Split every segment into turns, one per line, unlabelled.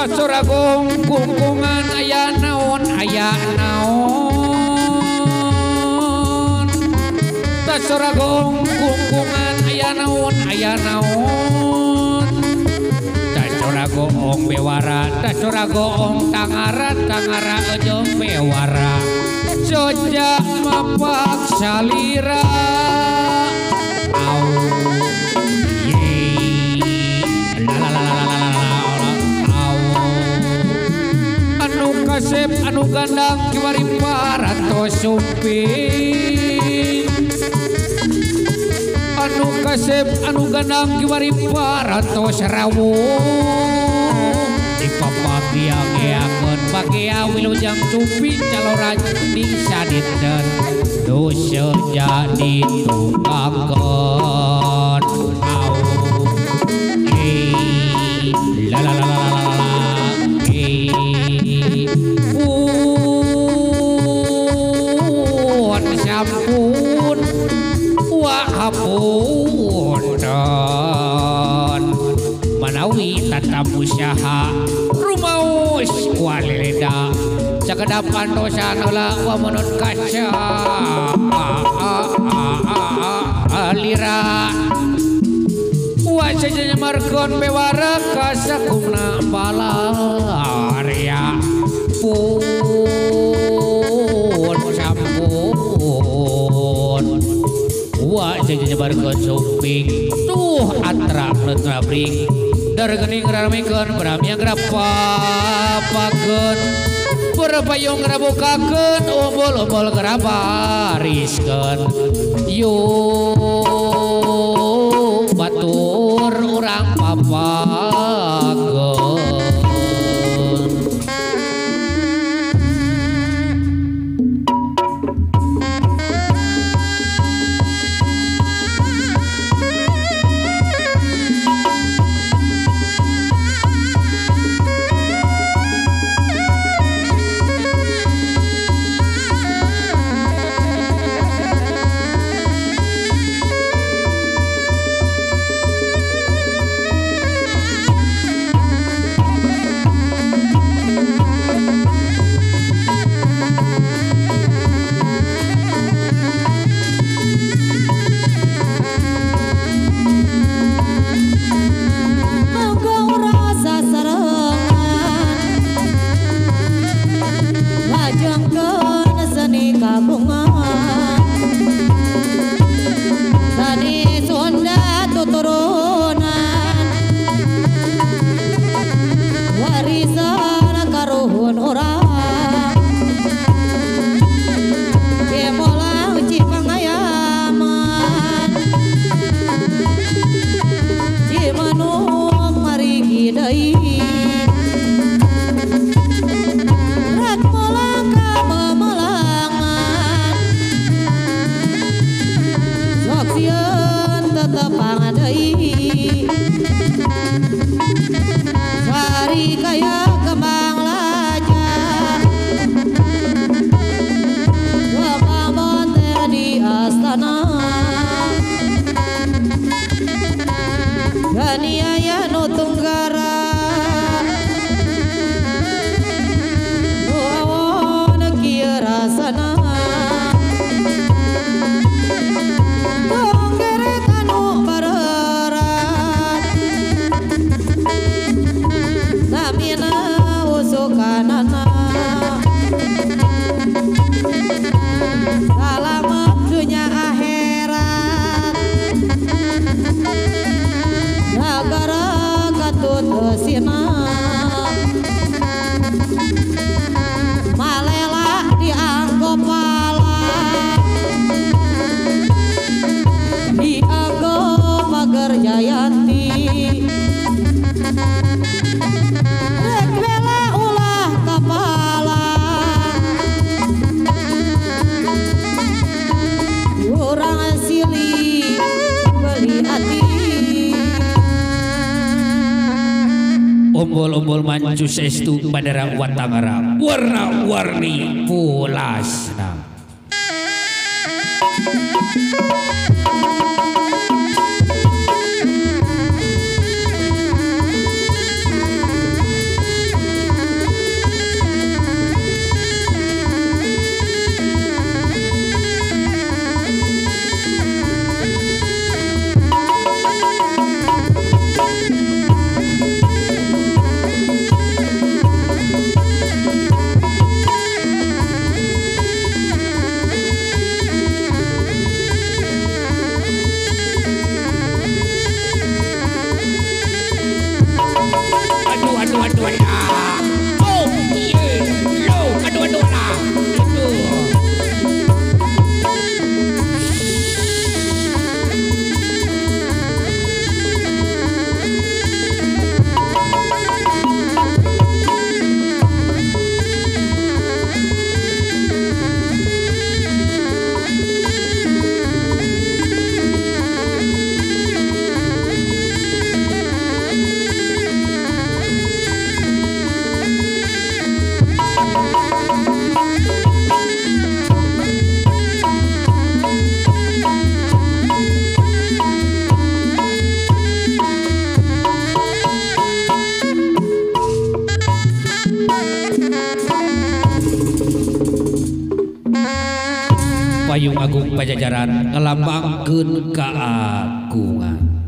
Suragong kungkungan aya naon Suragong kungkungan aya naon Suragong bewara Suragong tangara ejong bewara Soja mapak salira Kasep anu gandang kiwari parato sumping anu kasep anu gandang kiwari parato serawu dipapagiang-giangeun bagia wilujang sumping caloran ning sadinten dosa jadi tunggakeun la la la la sampun wahapun dan manawi tata musyaha rumaus walilida cakadapan dosa nala wa menut kaca alira wajahnya margon bewara kasakumna balaria pun sampun wajahnya margon sumping tuh atra netrabring dargening ramekeun beramnya grapapakeun berpayung grabukakeun umbul-umbul grabariskeun yuk batur urang papageun umbul-umbul mancu sestu bandara watangara warna-warni pulasna Agung Pajajaran ngelambangkeun keagungan.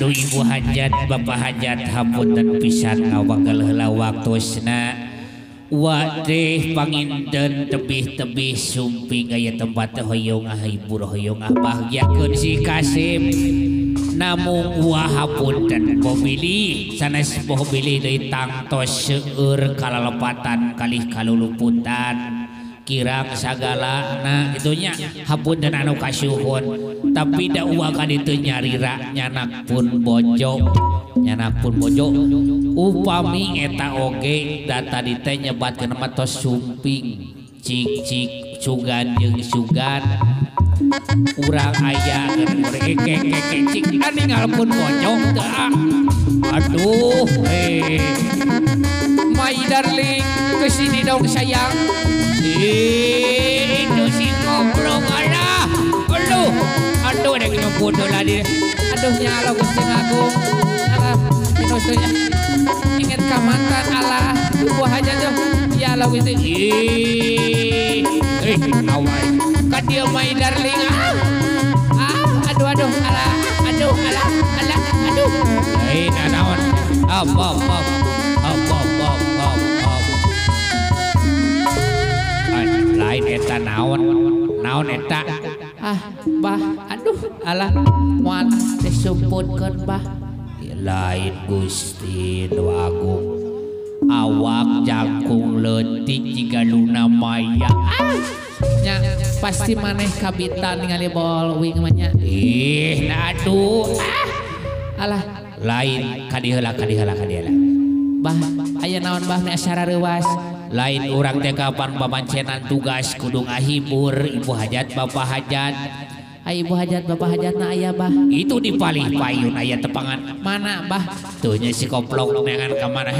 Ibu hajat bapak hajat hapunten pisan ngawanggal heula waktosna wadih panginten tebih-tebih sumping aya tempat hoyong hibur hoyong bahagiakeun si Kasim namung wah hapunten pemilih sanes pemilih deui tangtos seueur kalalepatan kalih kaluluputan kirang sagala nah itunya hapunten anu kasuhun tapi dakwah kan itu nyarira nyanak pun bojo upami eta oge data dite nyebatkeun mah tos sumping cik sugan jeung sugan urang aya cik ninggalkeun bojo teu aduh my darling kesini dong sayang itu si ngobrol ada aduh ada nyebut lah dia aduh nyala Gusti Agung alah inostonya inget ka mantan alah buah aja tuh ya Allah Gusti awal kan dia my darling aduh alah aduh nanaon lain eta naon eta bah aduh alah moal disebutkeun bah lain Gusti nu Agung awak jangkung leutik jiga Luna Maya.
Nya pasti maneh kabitan ningali bol wing mah nya.
Ih, aduh.
Alah,
Lain kadiheula.
bah aya naon bah nu acara reuwas.
Lain urang teh kapan pamancenan tugas kudu ngahibur ibu hajat bapak hajat.
Ai ibu hajat bapak hajatna aya bah.
Itu di palih payun aya tepangan.
Mana bah?
Tuh nya si koplok nengan ka mana?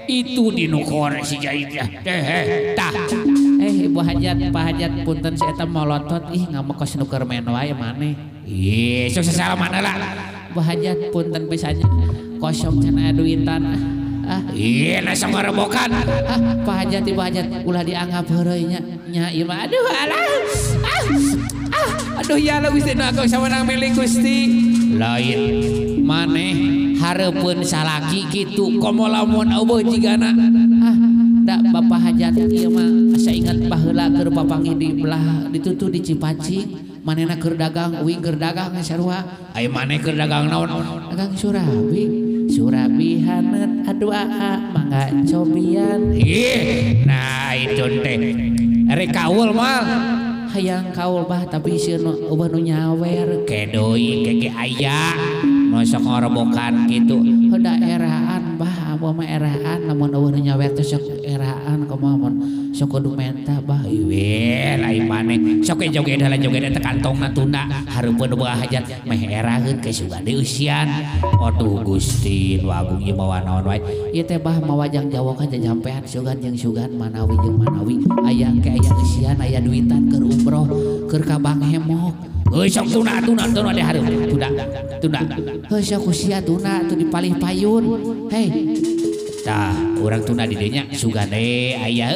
Itu di nukor si Jaidah. Tah.
Ibu hajat pak hajat punten si eta molotot ih ngamekos nu keur men wae maneh.
Ih, sok salaman heula.
Bu hajat punten pisannya kosong cenah duitan.
Iya, nasa ngarebokan.
Pak hajat ibu hajat ulah dianggap heureuy nya ieu mah aduh alah. Aduh ya Allah Gusti aku sawenang milih Gusti.
Lain maneh hareupeun salaki kitu komo lamun eueuh jigana.
Da bapak hajat ieu mah asa ingat baheula keur papanggih di belah ditutu di Cipacing. Manehna keur dagang, uing keur dagang sarua.
Ai maneh keur dagang naon?
Dagang Surabi hanet adua mangga cobian.
Ih, nah itu teh. Rek kaul mah.
Hayang kaul bah tapi sieun eueuh nu nyawer.
Kedoi keke aya. Masuk ngorobokan gitu.
Heuda eraan bah abah mah eraan lamun eueuh nu nyawer teh sok eraan kumaha mun sok kudu menta bah.
Weh lain maneh sok joget heula joget teh kantongna tunda hareupeun bae hajat meh eraheun ke sugade eusian. Aduh Gusti nu agung ieu mah naon wae.
Ieu teh bah mawajang Jawa ka jajampean sugan jeung sugan Manawi jeung Manawi aya ke aya eusian aya duitan keur umroh keur ka Bang Hemok.
Heuh sok tuna di hareup tunda.
Heuh sok usia tuna tu di palih payun. Hei.
Tah, urang tuna di dinya sugane aya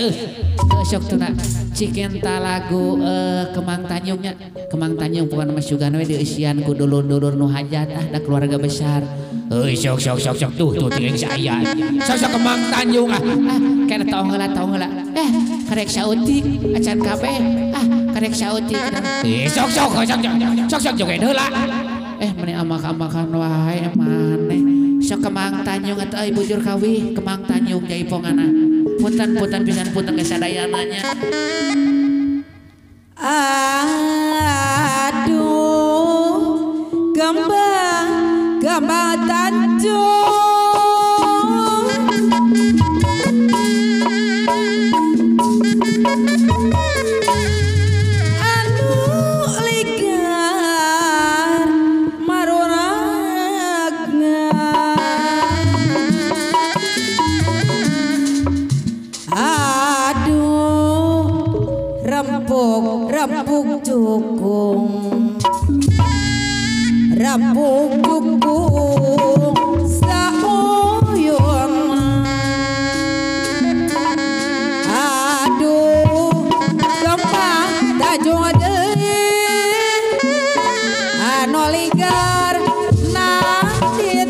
sok tuna cikenta lagu Kemang Tanjungnya. Kemang Tanjung bukan mas sugane we di eusian ku dulur-dulur nu hajat da keluarga besar.
Heuh sok tuh tinggal saya. Sok Kemang Tanjung
Kana taong heula. Karek sauti acan kabeh. Karek sauti.
Sok joget heula.
Meni amak-amakan wae maneh. Sok Kemang Tanjung atuh ai bujur kawih Kemang Tanjung jaipongana. Punten pisan punten kesadayananya.
Aduh gembang Tanjung. Rempuk jukung sauyun. Aduh Kemang Tanjung deui anu ligar nanti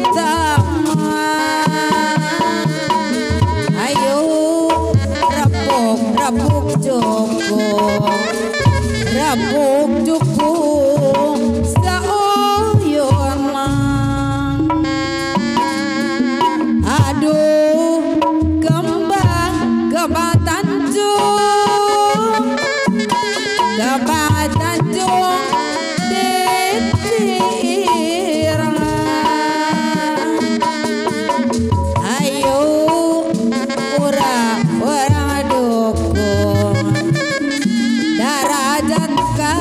ayo rempuk jukung sauyun. Aduh kembang Tanjung ditir. Ayo urang dukung darajat ka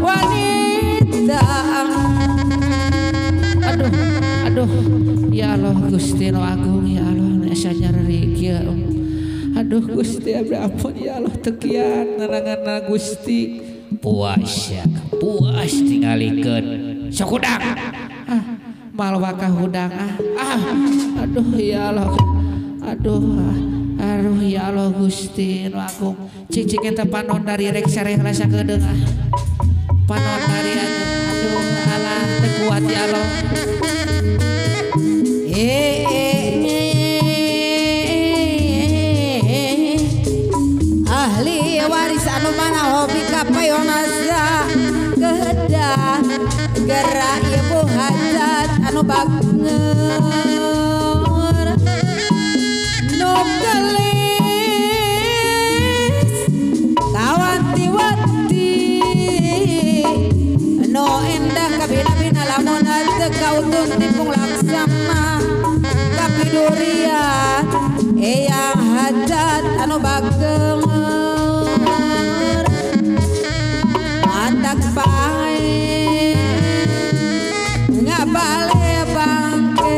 wanita.
Aduh ya Allah Gusti nu agung ya Allah asa nyari kieu. Aduh Gusti ampun ya Allah tekian neranganna Gusti.
Puas tingalikeun sok hudang.
Malwa ka hudang aduh ya Allah. Aduh ya Allah Gusti nu agung. Cicing eta panon dari rek sareng rasa kedeung panon dari aduh alah teu kuat ya Allah.
Ahli waris anu mana hobi kapayonasa kehedah gerak ibu hajat anu bager utun tipung laksana kapiduria eyang hajat anu bageng matak pae ngabale bangke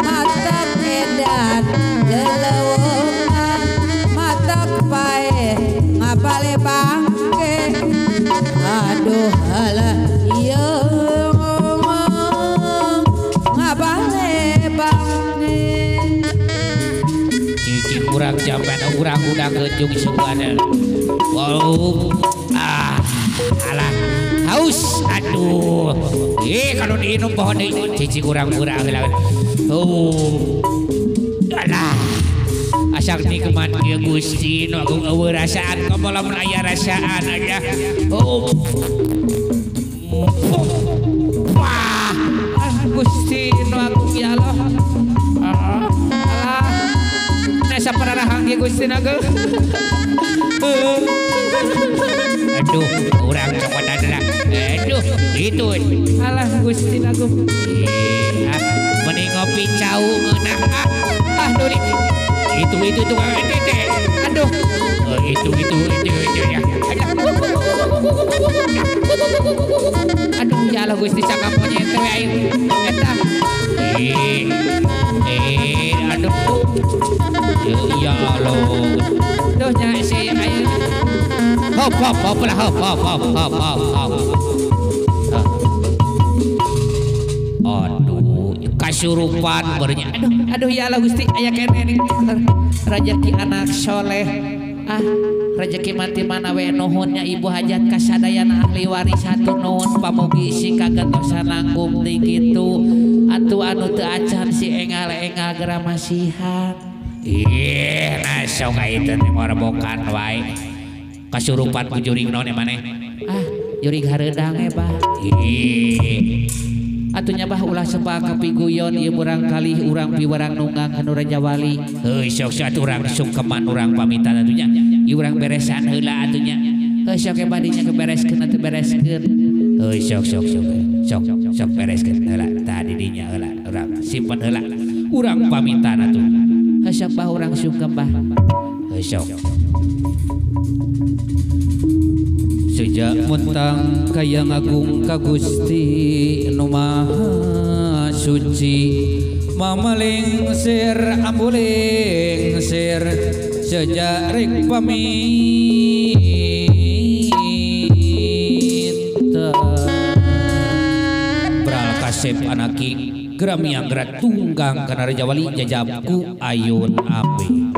matak edan jelewongan matak pae ngabale bangke aduh halah iya ngabale bangke
cicing urang jamban urang udah kejung sebuahnya wow alah haus aduh kalau diinum pohon ini cicing urang-urang alah asal nikmat dia Gusti nu agung eueuh rasaan kamu lamun aya rasaan aja wah
Gusti nu agung ya Allah alah nasa pararahang ge Gusti nageul
aduh urang cokot adalah aduh itu
alah Gusti agung
mending ngopi cau ngeunah duri itu tukang tete
aduh
itu ya
aduh ya Allah Gusti sakaponya ente we aing eta
aduh ya Allah
duh nya si aing
hop lah hop aduh kasurupan bernya
aduh ya Allah Gusti aya kene nih rezeki anak soleh rezeki mati mana we nuhunnya ibu hajat kasadayana ahli waris satu nuhun pamugi si kagentosan langkung di kitu atuh anu teu acan si engal-engal geramasihan
nah sok itu teh ngorobokan wae kasurupan ku juring naon maneh
juring hareudang bah atunya bah ulah sebab kapiguyon ieu urang kalih urang piwarang nunggang anu Raja Wali
heuh sok atuh urang sungkeman urang pamitan atunya ieu urang beresan heula atunya
heuh sok badinya kebereskeun atuh bereskeun
heuh sok bereskeun heula tah di dinya heula urang simpen heula urang pamitan atuh
heuh sok bah urang sungkem bah
heuh sok sejak mentang kaya ngagung ka Gusti nu Maha Suci mamaling sir ambuling sir sejak rek paminta beral kasep anaki geram yang gerak tunggang kana Raja Wali jajabku ayun api